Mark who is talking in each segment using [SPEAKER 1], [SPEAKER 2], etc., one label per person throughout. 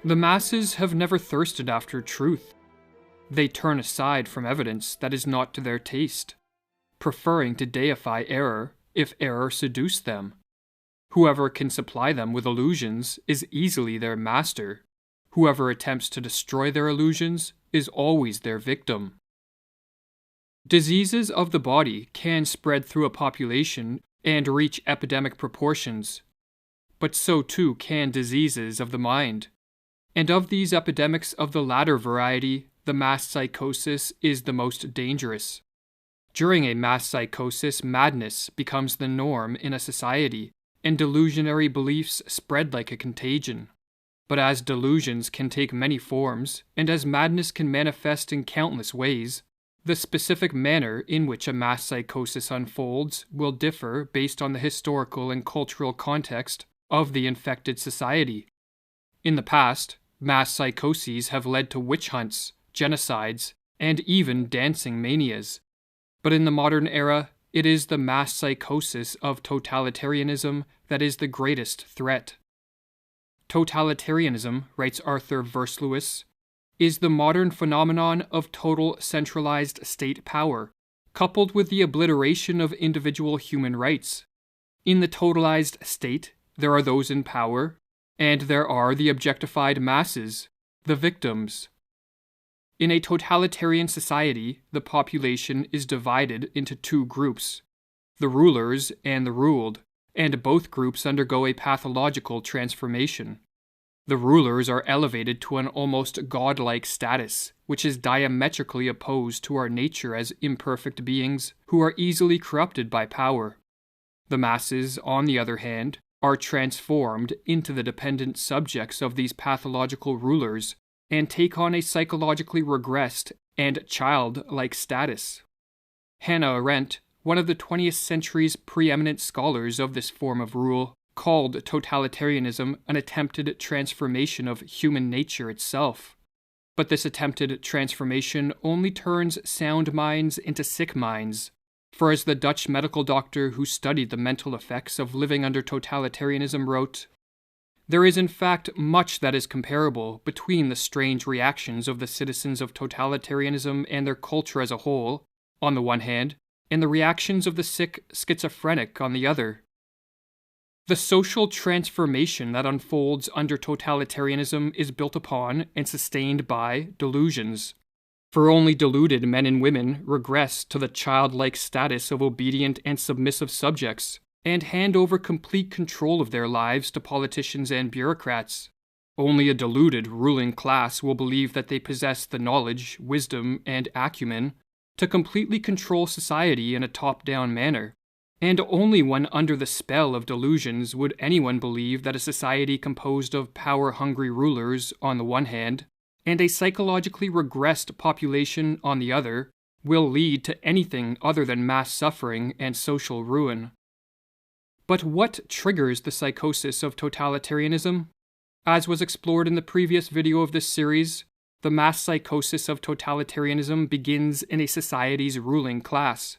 [SPEAKER 1] The masses have never thirsted after truth. They turn aside from evidence that is not to their taste, preferring to deify error if error seduce them. Whoever can supply them with illusions is easily their master. Whoever attempts to destroy their illusions is always their victim. Diseases of the body can spread through a population and reach epidemic proportions, but so too can diseases of the mind. And of these epidemics of the latter variety, the mass psychosis is the most dangerous. During a mass psychosis, madness becomes the norm in a society, and delusionary beliefs spread like a contagion. But as delusions can take many forms, and as madness can manifest in countless ways, the specific manner in which a mass psychosis unfolds will differ based on the historical and cultural context of the infected society. In the past, mass psychoses have led to witch hunts, genocides, and even dancing manias. But in the modern era, it is the mass psychosis of totalitarianism that is the greatest threat. Totalitarianism, writes Arthur Versluis, is the modern phenomenon of total centralized state power, coupled with the obliteration of individual human rights. In the totalized state, there are those in power, and there are the objectified masses, the victims. In a totalitarian society, the population is divided into two groups, the rulers and the ruled, and both groups undergo a pathological transformation. The rulers are elevated to an almost godlike status, which is diametrically opposed to our nature as imperfect beings who are easily corrupted by power. The masses, on the other hand, are transformed into the dependent subjects of these pathological rulers and take on a psychologically regressed and childlike status. Hannah Arendt, one of the 20th century's preeminent scholars of this form of rule, called totalitarianism an attempted transformation of human nature itself. But this attempted transformation only turns sound minds into sick minds. For as the Dutch medical doctor who studied the mental effects of living under totalitarianism wrote, "There is in fact much that is comparable between the strange reactions of the citizens of totalitarianism and their culture as a whole, on the one hand, and the reactions of the sick schizophrenic on the other. The social transformation that unfolds under totalitarianism is built upon and sustained by delusions. For only deluded men and women regress to the childlike status of obedient and submissive subjects, and hand over complete control of their lives to politicians and bureaucrats. Only a deluded ruling class will believe that they possess the knowledge, wisdom, and acumen to completely control society in a top-down manner. And only when under the spell of delusions would anyone believe that a society composed of power-hungry rulers on the one hand, and a psychologically regressed population on the other, will lead to anything other than mass suffering and social ruin. But what triggers the psychosis of totalitarianism? As was explored in the previous video of this series, the mass psychosis of totalitarianism begins in a society's ruling class.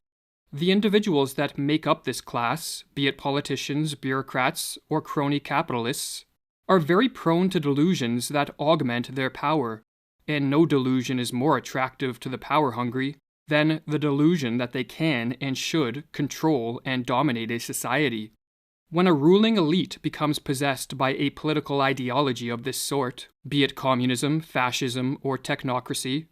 [SPEAKER 1] The individuals that make up this class, be it politicians, bureaucrats, or crony capitalists, are very prone to delusions that augment their power, and no delusion is more attractive to the power-hungry than the delusion that they can and should control and dominate a society. When a ruling elite becomes possessed by a political ideology of this sort, be it communism, fascism, or technocracy,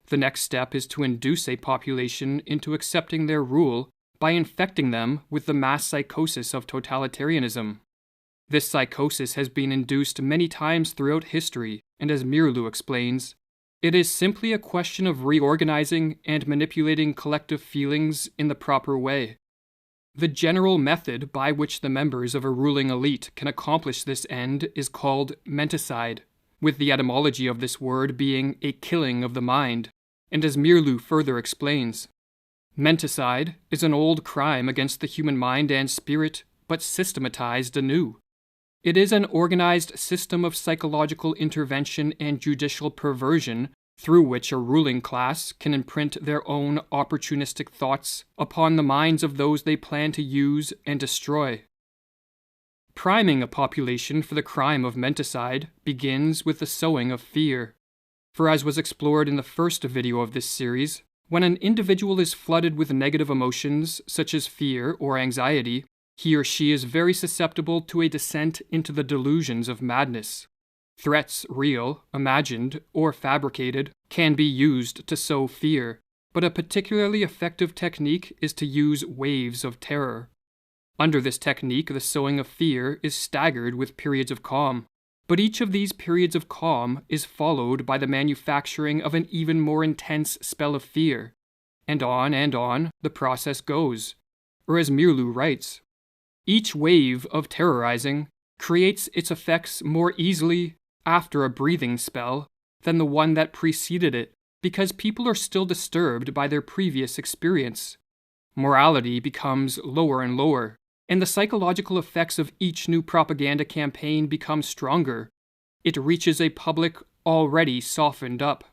[SPEAKER 1] the next step is to induce a population into accepting their rule by infecting them with the mass psychosis of totalitarianism. This psychosis has been induced many times throughout history, and as Mirlu explains, it is simply a question of reorganizing and manipulating collective feelings in the proper way. The general method by which the members of a ruling elite can accomplish this end is called menticide, with the etymology of this word being a killing of the mind. And as Mirlu further explains, menticide is an old crime against the human mind and spirit, but systematized anew. It is an organized system of psychological intervention and judicial perversion through which a ruling class can imprint their own opportunistic thoughts upon the minds of those they plan to use and destroy. Priming a population for the crime of menticide begins with the sowing of fear. For as was explored in the first video of this series, when an individual is flooded with negative emotions such as fear or anxiety, he or she is very susceptible to a descent into the delusions of madness. Threats, real, imagined, or fabricated, can be used to sow fear, but a particularly effective technique is to use waves of terror. Under this technique, the sowing of fear is staggered with periods of calm, but each of these periods of calm is followed by the manufacturing of an even more intense spell of fear, and on the process goes. Or as Mirlu writes, each wave of terrorizing creates its effects more easily after a breathing spell than the one that preceded it, because people are still disturbed by their previous experience. Morality becomes lower and lower, and the psychological effects of each new propaganda campaign become stronger. It reaches a public already softened up.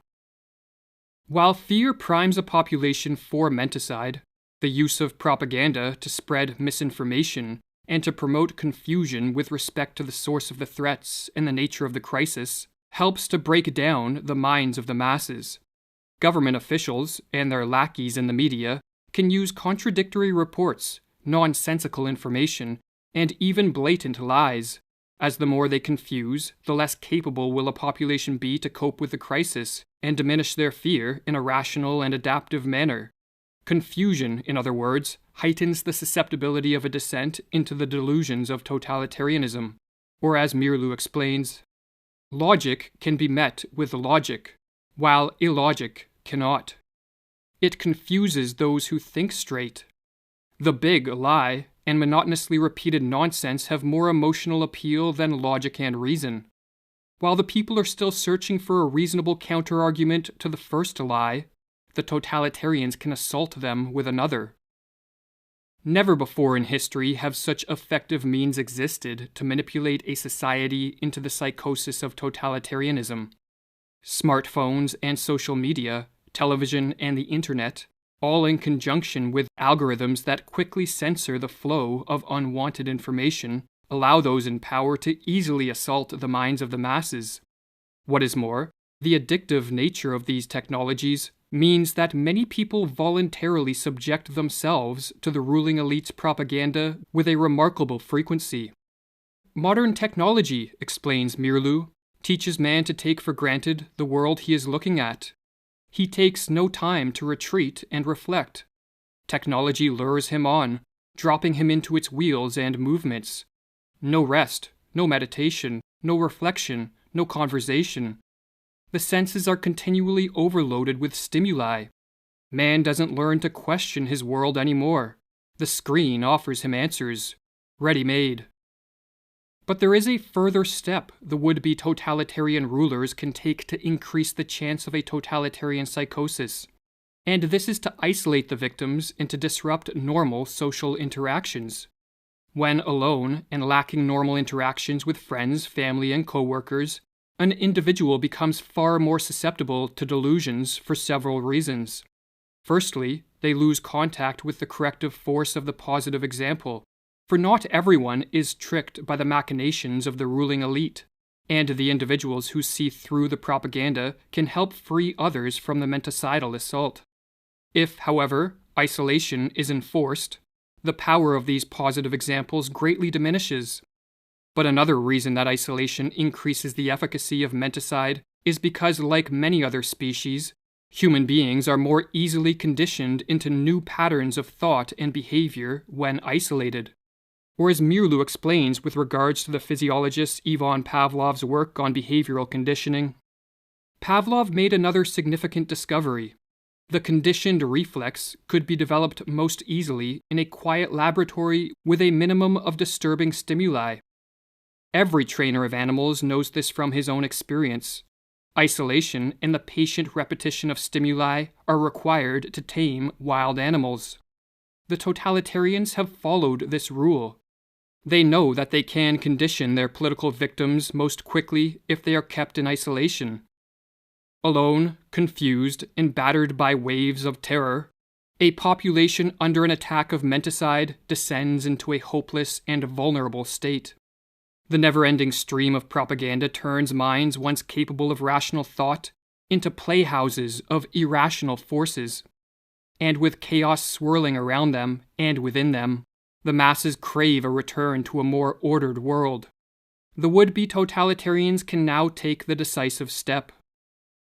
[SPEAKER 1] While fear primes a population for menticide, the use of propaganda to spread misinformation and to promote confusion with respect to the source of the threats and the nature of the crisis helps to break down the minds of the masses. Government officials and their lackeys in the media can use contradictory reports, nonsensical information, and even blatant lies. As the more they confuse, the less capable will a population be to cope with the crisis and diminish their fear in a rational and adaptive manner. Confusion, in other words, heightens the susceptibility of a descent into the delusions of totalitarianism. Or as Mirlu explains, logic can be met with logic, while illogic cannot. It confuses those who think straight. The big lie and monotonously repeated nonsense have more emotional appeal than logic and reason. While the people are still searching for a reasonable counter-argument to the first lie, the totalitarians can assault them with another. Never before in history have such effective means existed to manipulate a society into the psychosis of totalitarianism. Smartphones and social media, television and the internet, all in conjunction with algorithms that quickly censor the flow of unwanted information, allow those in power to easily assault the minds of the masses. What is more, the addictive nature of these technologies means that many people voluntarily subject themselves to the ruling elite's propaganda with a remarkable frequency. Modern technology, explains Mirlu, teaches man to take for granted the world he is looking at. He takes no time to retreat and reflect. Technology lures him on, dropping him into its wheels and movements. No rest, no meditation, no reflection, no conversation. The senses are continually overloaded with stimuli. Man doesn't learn to question his world anymore. The screen offers him answers, ready-made. But there is a further step the would-be totalitarian rulers can take to increase the chance of a totalitarian psychosis, and this is to isolate the victims and to disrupt normal social interactions. When alone and lacking normal interactions with friends, family, and co-workers, an individual becomes far more susceptible to delusions for several reasons. Firstly, they lose contact with the corrective force of the positive example, for not everyone is tricked by the machinations of the ruling elite, and the individuals who see through the propaganda can help free others from the menticidal assault. If, however, isolation is enforced, the power of these positive examples greatly diminishes. But another reason that isolation increases the efficacy of menticide is because, like many other species, human beings are more easily conditioned into new patterns of thought and behavior when isolated. Or as Mirlu explains with regards to the physiologist Ivan Pavlov's work on behavioral conditioning, Pavlov made another significant discovery. The conditioned reflex could be developed most easily in a quiet laboratory with a minimum of disturbing stimuli. Every trainer of animals knows this from his own experience. Isolation and the patient repetition of stimuli are required to tame wild animals. The totalitarians have followed this rule. They know that they can condition their political victims most quickly if they are kept in isolation. Alone, confused, and battered by waves of terror, a population under an attack of menticide descends into a hopeless and vulnerable state. The never-ending stream of propaganda turns minds once capable of rational thought into playhouses of irrational forces. And with chaos swirling around them and within them, the masses crave a return to a more ordered world. The would-be totalitarians can now take the decisive step.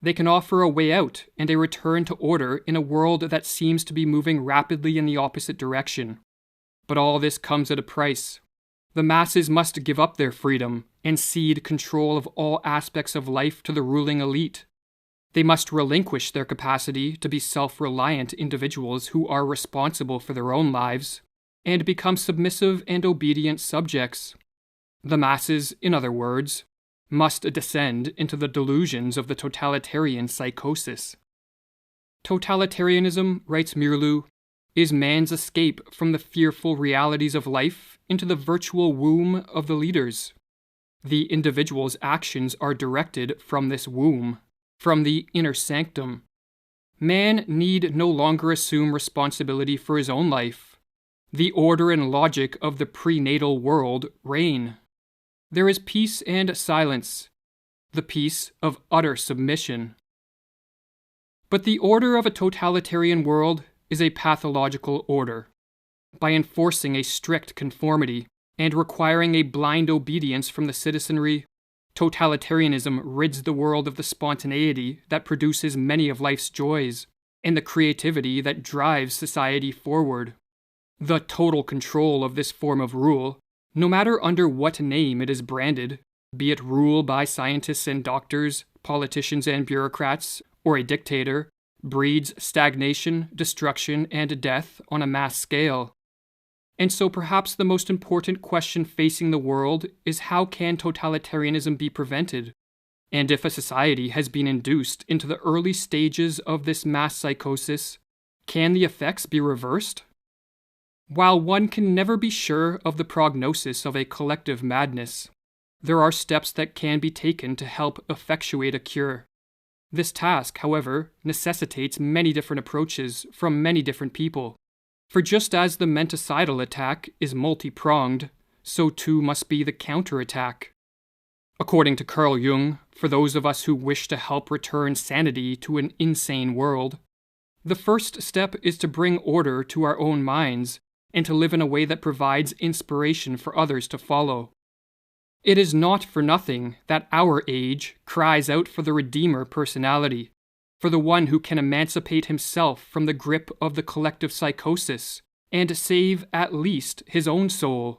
[SPEAKER 1] They can offer a way out and a return to order in a world that seems to be moving rapidly in the opposite direction. But all this comes at a price. The masses must give up their freedom and cede control of all aspects of life to the ruling elite. They must relinquish their capacity to be self-reliant individuals who are responsible for their own lives, and become submissive and obedient subjects. The masses, in other words, must descend into the delusions of the totalitarian psychosis. Totalitarianism, writes Mirlu, is man's escape from the fearful realities of life into the virtual womb of the leaders. The individual's actions are directed from this womb, from the inner sanctum. Man need no longer assume responsibility for his own life. The order and logic of the prenatal world reign. There is peace and silence, the peace of utter submission. But the order of a totalitarian world is a pathological order. By enforcing a strict conformity and requiring a blind obedience from the citizenry, totalitarianism rids the world of the spontaneity that produces many of life's joys and the creativity that drives society forward. The total control of this form of rule, no matter under what name it is branded, be it rule by scientists and doctors, politicians and bureaucrats, or a dictator, breeds stagnation, destruction, and death on a mass scale. And so perhaps the most important question facing the world is how can totalitarianism be prevented? And if a society has been induced into the early stages of this mass psychosis, can the effects be reversed? While one can never be sure of the prognosis of a collective madness, there are steps that can be taken to help effectuate a cure. This task, however, necessitates many different approaches from many different people. For just as the menticidal attack is multi-pronged, so too must be the counterattack. According to Carl Jung, for those of us who wish to help return sanity to an insane world, the first step is to bring order to our own minds and to live in a way that provides inspiration for others to follow. It is not for nothing that our age cries out for the Redeemer personality, for the one who can emancipate himself from the grip of the collective psychosis and save at least his own soul,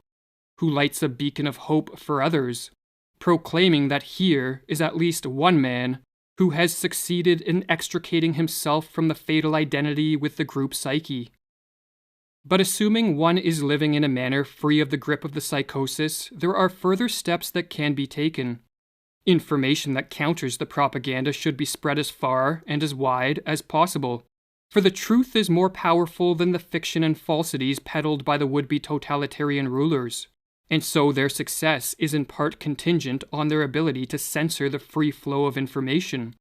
[SPEAKER 1] who lights a beacon of hope for others, proclaiming that here is at least one man who has succeeded in extricating himself from the fatal identity with the group psyche. But assuming one is living in a manner free of the grip of the psychosis, there are further steps that can be taken. Information that counters the propaganda should be spread as far and as wide as possible, for the truth is more powerful than the fiction and falsities peddled by the would-be totalitarian rulers, and so their success is in part contingent on their ability to censor the free flow of information.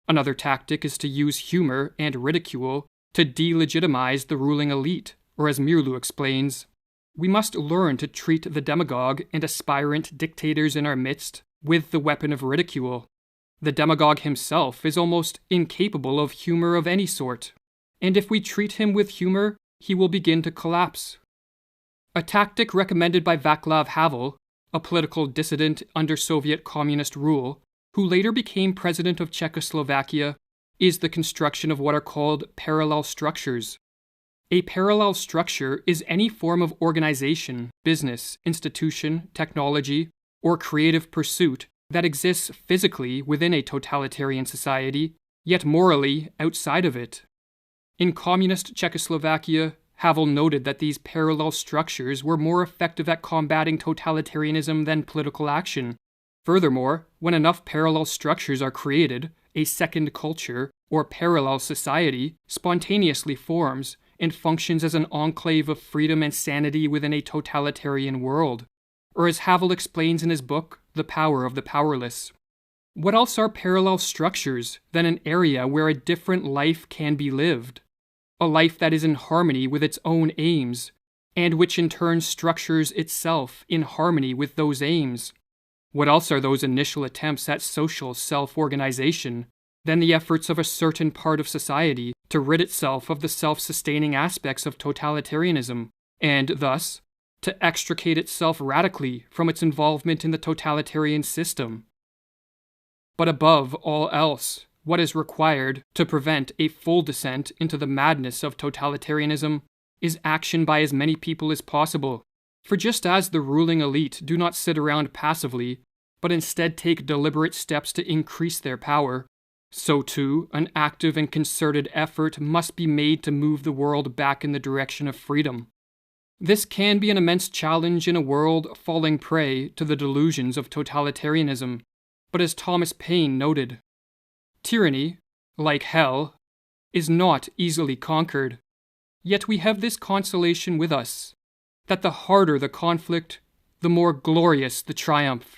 [SPEAKER 1] Another tactic is to use humor and ridicule to delegitimize the ruling elite, or as Mirlu explains, we must learn to treat the demagogue and aspirant dictators in our midst with the weapon of ridicule. The demagogue himself is almost incapable of humor of any sort, and if we treat him with humor, he will begin to collapse. A tactic recommended by Václav Havel, a political dissident under Soviet communist rule, who later became president of Czechoslovakia, is the construction of what are called parallel structures. A parallel structure is any form of organization, business, institution, technology, or creative pursuit that exists physically within a totalitarian society, yet morally outside of it. In communist Czechoslovakia, Havel noted that these parallel structures were more effective at combating totalitarianism than political action. Furthermore, when enough parallel structures are created, a second culture, or parallel society, spontaneously forms and functions as an enclave of freedom and sanity within a totalitarian world. Or as Havel explains in his book, The Power of the Powerless. What else are parallel structures than an area where a different life can be lived? A life that is in harmony with its own aims, and which in turn structures itself in harmony with those aims. What else are those initial attempts at social self-organization than the efforts of a certain part of society to rid itself of the self-sustaining aspects of totalitarianism, and thus to extricate itself radically from its involvement in the totalitarian system? But above all else, what is required to prevent a full descent into the madness of totalitarianism is action by as many people as possible. For just as the ruling elite do not sit around passively, but instead take deliberate steps to increase their power, so too an active and concerted effort must be made to move the world back in the direction of freedom. This can be an immense challenge in a world falling prey to the delusions of totalitarianism, but as Thomas Paine noted, tyranny, like hell, is not easily conquered. Yet we have this consolation with us, that the harder the conflict, the more glorious the triumph.